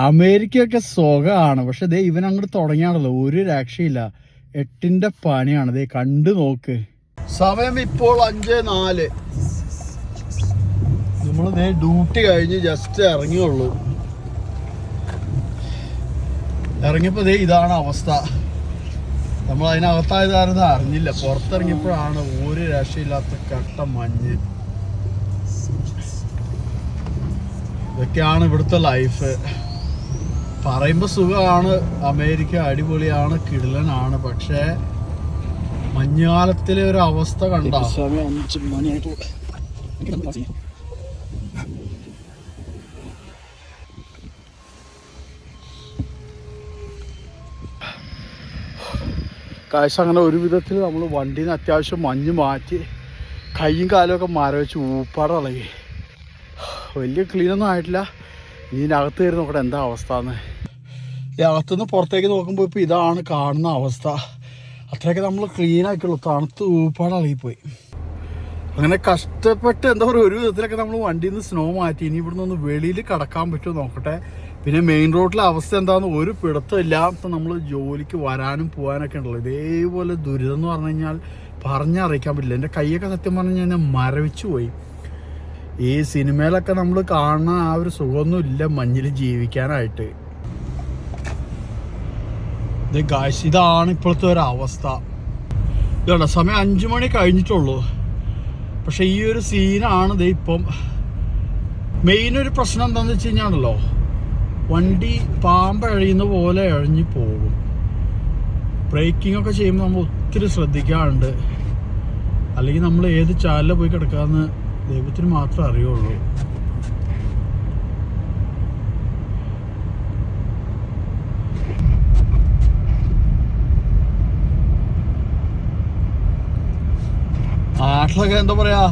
അമേരിക്കയൊക്കെ സുഖമാണ്. പക്ഷെ ദേ ഇവൻ അങ്ങോട്ട് തുടങ്ങിയാണല്ലോ, ഒരു രക്ഷയില്ല. 8ന്റെ പണിയാണ്. ദേ കണ്ടു നോക്ക്. സമയം ഇപ്പോൾ 5:04. നമ്മൾ ദേ ഡ്യൂട്ടി കഴിഞ്ഞ് ജസ്റ്റ് ഇറങ്ങിയുള്ളൂ. ഇറങ്ങിയപ്പോൾ ദേ ഇതാണ് അവസ്ഥ. നമ്മൾ അതിനകത്തായതായിരുന്നു അറിഞ്ഞില്ല. പുറത്തിറങ്ങിയപ്പോഴാണ് ഒരു രക്ഷയില്ലാത്ത കട്ട മഞ്ഞ്. ഇതൊക്കെയാണ് ഇവിടുത്തെ ലൈഫ്. പറയുമ്പോൾ സുഖമാണ്, അമേരിക്ക അടിപൊളിയാണ്, കിടിലനാണ്. പക്ഷേ മഞ്ഞുകാലത്തിലെ ഒരു അവസ്ഥ കണ്ട. സമയം 5 മണിയായിട്ട് കാഴ്ച അങ്ങനെ ഒരു വിധത്തിൽ നമ്മൾ വണ്ടിയിൽ നിന്ന് അത്യാവശ്യം മഞ്ഞ് മാറ്റി കൈയും കാലുമൊക്കെ മരവെച്ച് ഊപ്പാടിളകി. വലിയ ക്ലീനൊന്നും ആയിട്ടില്ല. ഇതിനകത്ത് കയറി നോക്കട്ടെ എന്താ അവസ്ഥ എന്ന്. ഈ അകത്തുനിന്ന് പുറത്തേക്ക് നോക്കുമ്പോൾ ഇപ്പോൾ ഇതാണ് കാണുന്ന അവസ്ഥ. അത്രയൊക്കെ നമ്മൾ ക്ലീൻ ആക്കിയുള്ളൂ. തണുത്ത് ഊപ്പാടിളകിപ്പോയി. അങ്ങനെ കഷ്ടപ്പെട്ട് എന്താ പറയുക, ഒരു വിധത്തിലൊക്കെ നമ്മൾ വണ്ടിയിൽ നിന്ന് സ്നോ മാറ്റി. ഇനി ഇവിടുന്ന് ഒന്ന് വെളിയിൽ കടക്കാൻ പറ്റുമോ നോക്കട്ടെ. പിന്നെ മെയിൻ റോഡിലെ അവസ്ഥ എന്താണെന്ന് ഒരു പിടുത്തമില്ല. ഇപ്പം നമ്മൾ ജോലിക്ക് വരാനും പോകാനൊക്കെ ഉണ്ടല്ലോ, ഇതേപോലെ ദുരിതം എന്ന് പറഞ്ഞു കഴിഞ്ഞാൽ പറഞ്ഞറിയിക്കാൻ പറ്റില്ല. എൻ്റെ കൈയൊക്കെ സത്യം പറഞ്ഞു കഴിഞ്ഞാൽ മരവിച്ചു പോയി. ഈ സിനിമയിലൊക്കെ നമ്മൾ കാണുന്ന ആ ഒരു സുഖമൊന്നും ഇല്ല മഞ്ഞിൽ ജീവിക്കാനായിട്ട്. ഇത് ഗായ്സ്, ഇതാണ് ഇപ്പോഴത്തെ ഒരു അവസ്ഥ. ഇതുണ്ട്, സമയം 5 മണി കഴിഞ്ഞിട്ടുള്ളൂ. പക്ഷെ ഈ ഒരു സീനാണ് ഇത്. ഇപ്പം മെയിൻ ഒരു പ്രശ്നം എന്താണെന്ന് വെച്ച് കഴിഞ്ഞാണല്ലോ, വണ്ടി പാമ്പ് എഴയുന്ന പോലെ എഴഞ്ഞു പോകും. ബ്രേക്കിംഗ് ഒക്കെ ചെയ്യുമ്പോൾ നമ്മൾ ഒത്തിരി ശ്രദ്ധിക്കാറുണ്ട്. അല്ലെങ്കിൽ നമ്മൾ ഏത് ചാലിൽ പോയി കിടക്കാമെന്ന് ദൈവത്തിന് മാത്രമേ അറിയുള്ളൂ. നാട്ടിലൊക്കെ എന്താ പറയാ,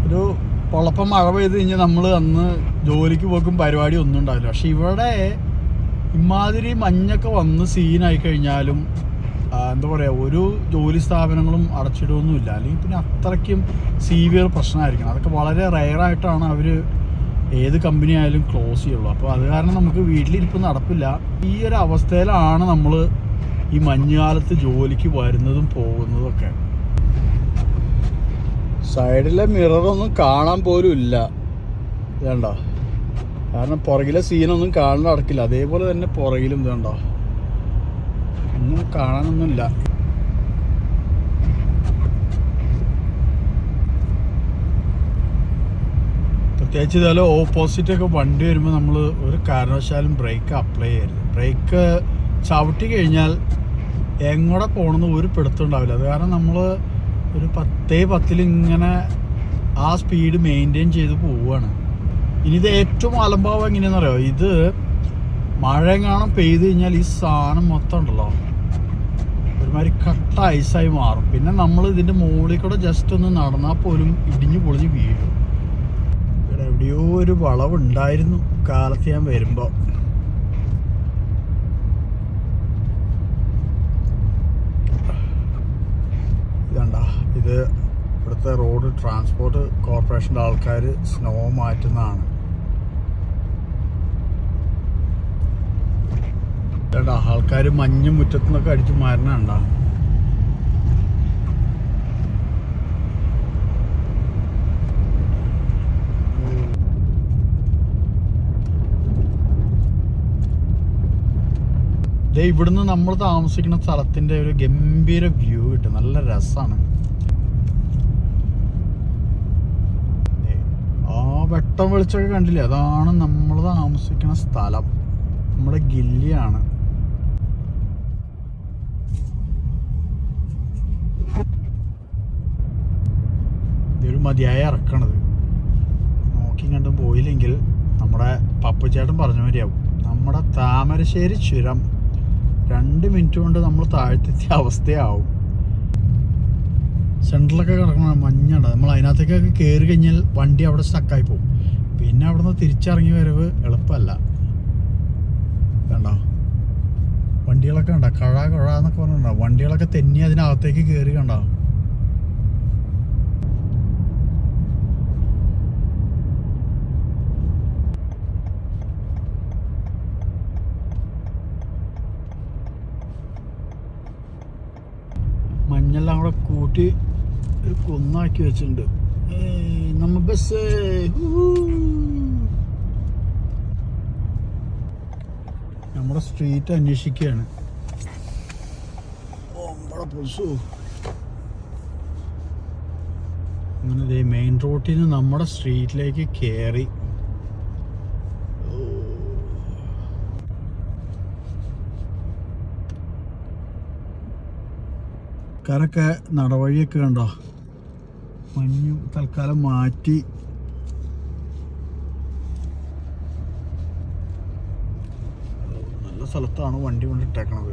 ഒരു പൊളപ്പം മഴ പെയ്ത് കഴിഞ്ഞാൽ നമ്മൾ അന്ന് ജോലിക്ക് പോക്കും പരിപാടി ഒന്നും ഉണ്ടാവില്ല. പക്ഷെ ഇവിടെ ഇമാതിരി മഞ്ഞൊക്കെ വന്ന് സീനായി കഴിഞ്ഞാലും എന്താ പറയുക, ഒരു ജോലി സ്ഥാപനങ്ങളും അടച്ചിടുകയൊന്നുമില്ല. അല്ലെങ്കിൽ പിന്നെ അത്രയ്ക്കും സീവിയർ പ്രശ്നമായിരിക്കണം. അതൊക്കെ വളരെ റെയറായിട്ടാണ് അവർ ഏത് കമ്പനി ആയാലും ക്ലോസ് ചെയ്യുള്ളൂ. അപ്പോൾ അത് കാരണം നമുക്ക് വീട്ടിലിരിപ്പ് നടപ്പില്ല. ഈ ഒരു അവസ്ഥയിലാണ് നമ്മൾ ഈ മഞ്ഞുകാലത്ത് ജോലിക്ക് വരുന്നതും പോകുന്നതും ഒക്കെ. സൈഡിലെ മിററൊന്നും കാണാൻ പോലും ഇല്ല, ഇതുണ്ടോ. കാരണം പുറകിലെ സീനൊന്നും കാണാൻ നടക്കില്ല. അതേപോലെ തന്നെ പുറകിലും ഇതുണ്ടോ, ഒന്നും കാണാനൊന്നുമില്ല. പ്രത്യേകിച്ച് ഇതുപോലെ ഓപ്പോസിറ്റൊക്കെ വണ്ടി വരുമ്പോൾ നമ്മൾ ഒരു കാരണവശാലും ബ്രേക്ക് അപ്ലൈ ചെയ്യരുത്. ബ്രേക്ക് ചവിട്ടി കഴിഞ്ഞാൽ എങ്ങോടെ പോകണമെന്ന് ഒരു പിടുത്തമുണ്ടാവില്ല. അത് കാരണം നമ്മൾ ഒരു 10 ഇങ്ങനെ ആ സ്പീഡ് മെയിൻറ്റെയിൻ ചെയ്ത് പോവുകയാണ്. ഇനി ഇത് ഏറ്റവും അലംഭാവം എങ്ങനെയാണെന്ന് അറിയാമോ, ഇത് മഴ എങ്ങാനും പെയ്ത് കഴിഞ്ഞാൽ ഈ സാധനം മൊത്തം ഉണ്ടല്ലോ ഒരുമാതിരി കട്ട ഐസായി മാറും. പിന്നെ നമ്മൾ ഇതിൻ്റെ മുകളിൽ കൂടെ ജസ്റ്റ് ഒന്ന് നടന്നാൽ പോലും ഇടിഞ്ഞു പൊളിഞ്ഞ് വീഴും. ഇവിടെ എവിടെയോ ഒരു വളവുണ്ടായിരുന്നു കാലത്ത് ഞാൻ വരുമ്പോൾ. ഇതുണ്ടോ, ഇത് ഇവിടുത്തെ റോഡ് ട്രാൻസ്പോർട്ട് കോർപ്പറേഷൻ്റെ ആൾക്കാർ സ്നോ മാറ്റുന്നതാണ്. ഇതാ ആൾക്കാർ മഞ്ഞ് മുറ്റത്തു നിന്നൊക്കെ അടിച്ച് മാരണുണ്ടോ. ഇവിടുന്ന് നമ്മൾ താമസിക്കുന്ന സ്ഥലത്തിൻ്റെ ഒരു ഗംഭീര വ്യൂ കിട്ടും. നല്ല രസമാണ്. ആ വെട്ടം വെളിച്ചൊക്കെ കണ്ടില്ലേ, അതാണ് നമ്മൾ താമസിക്കുന്ന സ്ഥലം. നമ്മുടെ ഗില്ലിയാണ്. ഇതൊരു മതിയായ ഇറക്കണത്. നോക്കി കണ്ടും പോയില്ലെങ്കിൽ നമ്മുടെ പപ്പുചേട്ടൻ പറഞ്ഞ മാതിരിയാവും. നമ്മുടെ താമരശ്ശേരി ചുരം 2 മിനിറ്റ് കൊണ്ട് നമ്മൾ താഴ്ത്തെത്തിയ അവസ്ഥയാവും. സെൻട്രലൊക്കെ കിടക്കണ മഞ്ഞുണ്ട്. നമ്മൾ അതിനകത്തേക്കൊക്കെ കയറി കഴിഞ്ഞാൽ വണ്ടി അവിടെ സ്റ്റക്കായി പോകും. പിന്നെ അവിടെ നിന്ന് തിരിച്ചിറങ്ങി വരവ് എളുപ്പമല്ല. കണ്ടോ വണ്ടികളൊക്കെ ഉണ്ടോ, കഴ എന്നൊക്കെ പറഞ്ഞിട്ടുണ്ടോ, വണ്ടികളൊക്കെ തെന്നി അതിനകത്തേക്ക് കയറി. കണ്ടോ മഞ്ഞെല്ലാം കൂടെ കൂട്ടി ഒരു കുന്നാക്കി വെച്ചിട്ടുണ്ട്. നമ്മ ബസ് നമ്മുടെ സ്ട്രീറ്റ് അന്വേഷിക്കുകയാണ്. അങ്ങനെ മെയിൻ റോഡിൽ നിന്ന് നമ്മുടെ സ്ട്രീറ്റിലേക്ക് കയറി. ആൾക്കാരൊക്കെ നടവഴിയൊക്കെ കണ്ടോ, മഞ്ഞ് തൽക്കാലം മാറ്റി. നല്ല സ്ഥലത്താണ് വണ്ടി കൊണ്ടിട്ടേക്കണത്.